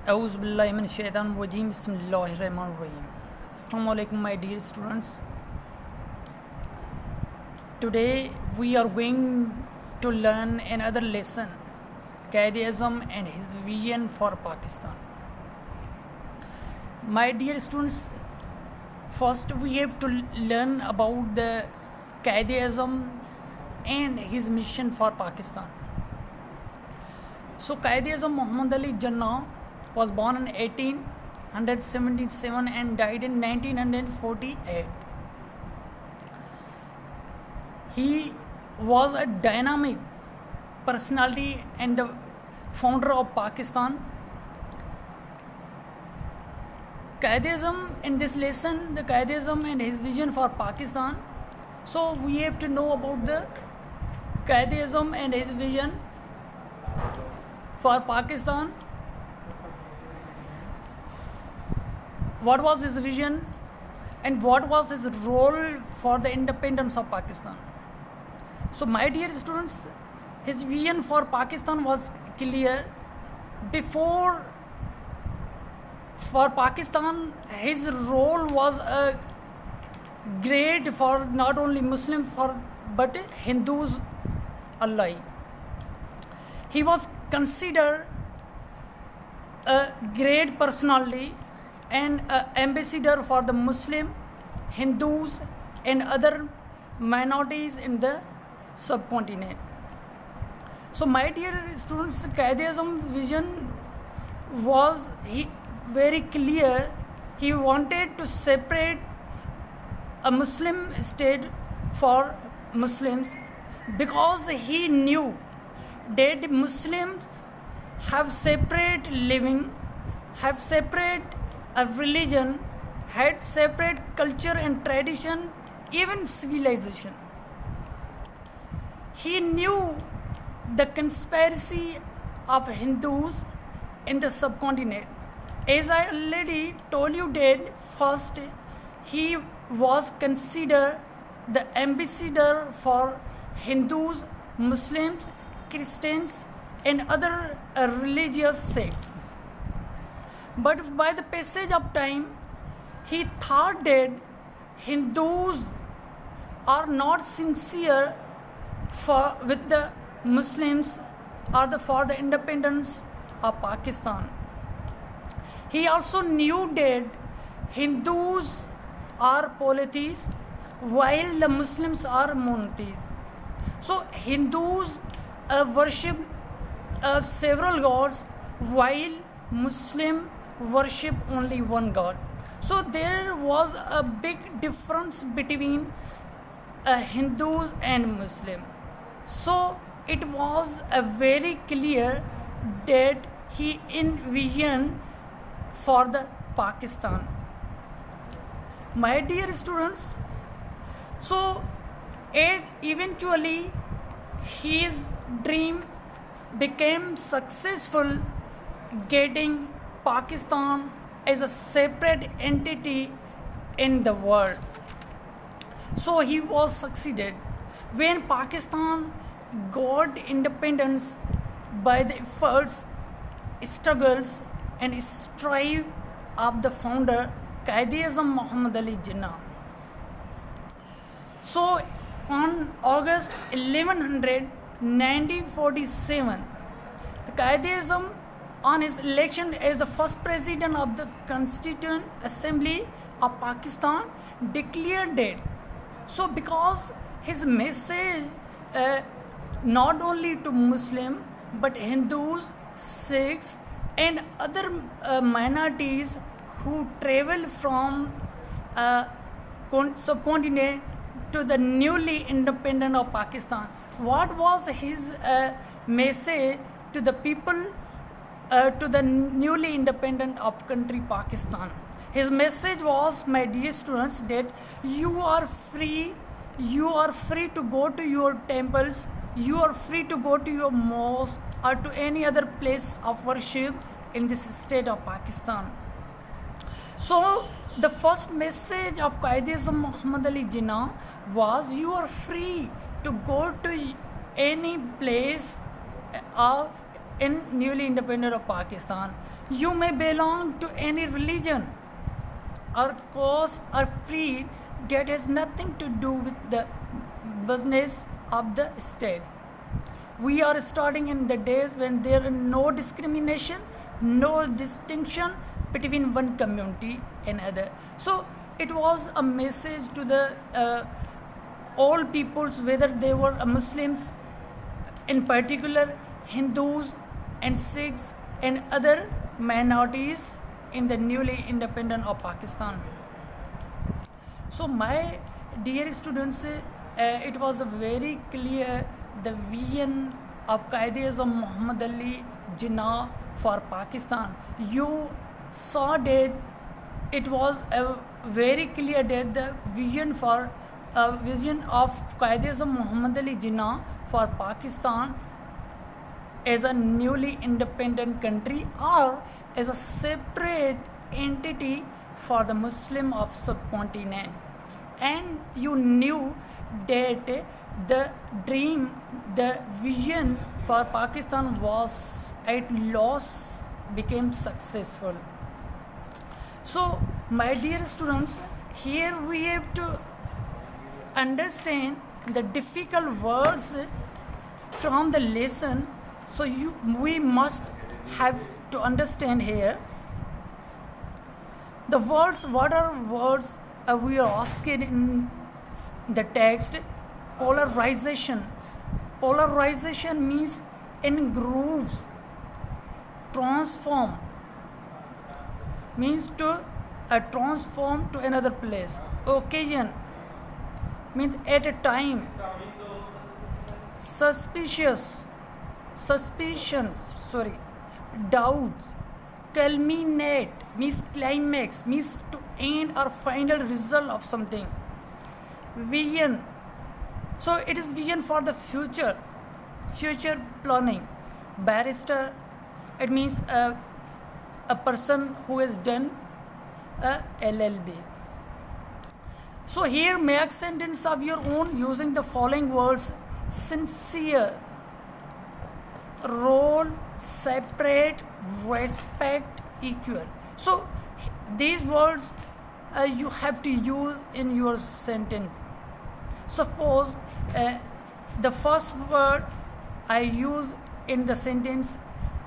Auzubillahiminash-shaytanir-rajim. Bismillahir-rahmanir-rahim. Assalamu alaikum, my dear students. Today we are going to learn another lesson, Quaid-e-Azam and his vision for Pakistan. My dear students, first we have to learn about the Quaid-e-Azam and his mission for Pakistan. So Quaid-e-Azam Muhammad Ali Jinnah was born in 1877 and died in 1948. He was a dynamic personality and the founder of Pakistan. Quaid-e-Azam, in this lesson, the Quaid-e-Azam and his vision for Pakistan. So we have to know about the Quaid-e-Azam and his vision for Pakistan. What was his vision and what was his role for the independence of Pakistan? So my dear students, his vision for Pakistan was clear. Before, for Pakistan, his role was a great for not only Muslims but Hindus alike. He was considered a great personality and an ambassador for the Muslim, Hindus and other minorities in the subcontinent. So my dear students, Quaid-e-Azam's vision was very clear. He wanted to separate a Muslim state for Muslims because he knew that Muslims have separate living, have separate a religion, had separate culture and tradition, even civilization. He knew the conspiracy of Hindus in the subcontinent. As I already told you that first he was considered the ambassador for Hindus, Muslims, Christians and other religious sects. But by the passage of time, he thought that Hindus are not sincere with the Muslims or for the independence of Pakistan. He also knew that Hindus are polytheists while the Muslims are monotheists. So Hindus worship several gods while Muslims worship only one God. So there was a big difference between Hindus and Muslims. So it was a very clear that he envisioned for the Pakistan. My dear students, so eventually his dream became successful, getting Pakistan as a separate entity in the world. So he was succeeded. When Pakistan got independence by the efforts, struggles and strive of the founder Quaid-e-Azam Muhammad Ali Jinnah. So on August 1100, 1947, the Quaid-e-Azam, on his election as the first president of the Constituent Assembly of Pakistan, declared that. So because his message not only to Muslim but Hindus, Sikhs and other minorities who travel from subcontinent to the newly independent of Pakistan. What was his message to the people, to the newly independent of country Pakistan? His message was, my dear students, that you are free to go to your temples, you are free to go to your mosque or to any other place of worship in this state of Pakistan. So the first message of Quaid-e-Azam Muhammad Ali Jinnah was, you are free to go to any place of in newly independent of Pakistan. You may belong to any religion or cause or creed that has nothing to do with the business of the state. We are starting in the days when there is no discrimination, no distinction between one community and other. So it was a message to the all peoples, whether they were Muslims, in particular Hindus and Sikhs and other minorities in the newly independent of Pakistan. So my dear students, it was a very clear the vision of Quaid-e-Azam Muhammad Ali Jinnah for Pakistan. You saw that it was a very clear that the vision of Quaid-e-Azam Muhammad Ali Jinnah for Pakistan as a newly independent country or as a separate entity for the Muslim of subcontinent. And you knew that the dream, the vision for Pakistan was at loss became successful. So my dear students, here we have to understand the difficult words from the lesson. So we must have to understand here the words. What are words we are asking in the text? Polarization. Polarization means in grooves. Transform means to transform to another place. Occasion means at a time. Suspicious, suspicions, doubts. Culminate means climax, means to end or final result of something. Vision, so it is vision for the future planning. Barrister, it means a person who has done a LLB. So here make sentence of your own using the following words: sincere, role, separate, respect, equal. So these words you have to use in your sentence. Suppose the first word I use in the sentence,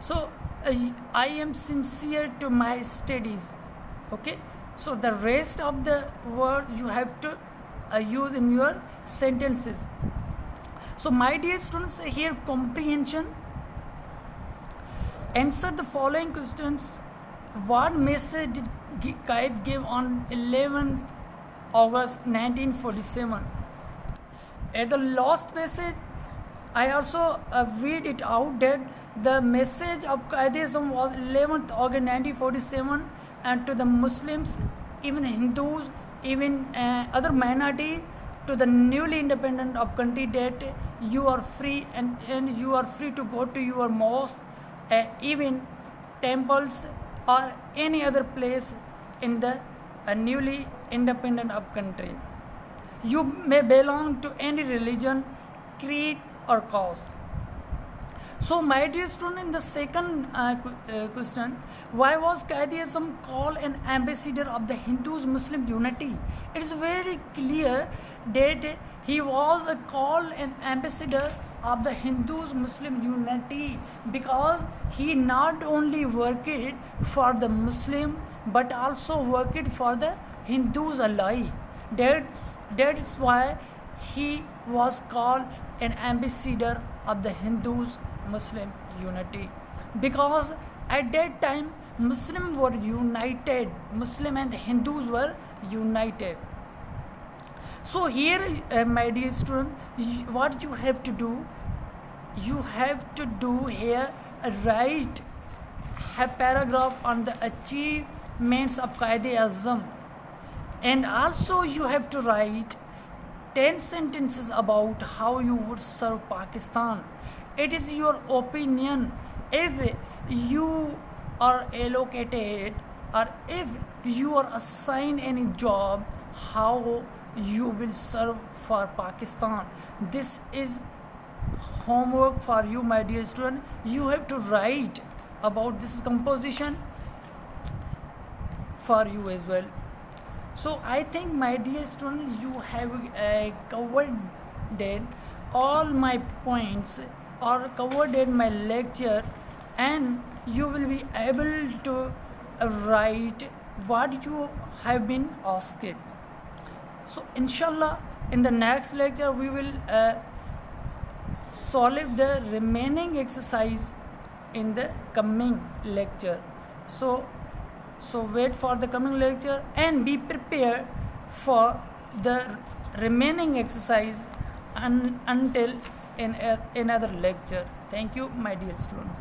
so I am sincere to my studies. Okay, so the rest of the word you have to use in your sentences. So my dear students, here comprehension. Answer the following questions. What message did Quaid give on 11th August 1947? At the last passage, I also read it out that the message of Quaid-e-Azam was 11th August 1947, and to the Muslims, even Hindus, even other minority, to the newly independent of country, that you are free and you are free to go to your mosque, even temples or any other place in the newly independent of country. You may belong to any religion, creed or cause. So my dear student, in the second question, why was Quaid-e-Azam called an ambassador of the Hindus-Muslim unity? It is very clear that he was called an ambassador of the Hindus-Muslim unity because he not only worked for the Muslim but also worked for the Hindus alike. That is why he was called an ambassador of the Hindus-Muslim unity, because at that time Muslims were united, Muslim and Hindus were united. So here, my dear student, what you have to do here, write a paragraph on the achievements of Quaid-e-Azam, and also you have to write 10 sentences about how you would serve Pakistan. It is your opinion. If you are allocated or if you are assigned any job, how you will serve for Pakistan. This is homework for you, my dear student. You have to write about this composition for you as well. So I think, my dear students, you have covered that all my points or covered in my lecture, and you will be able to write what you have been asked. So inshallah, in the next lecture we will solve the remaining exercise in the coming lecture. So wait for the coming lecture and be prepared for the remaining exercise until in another lecture. Thank you, my dear students.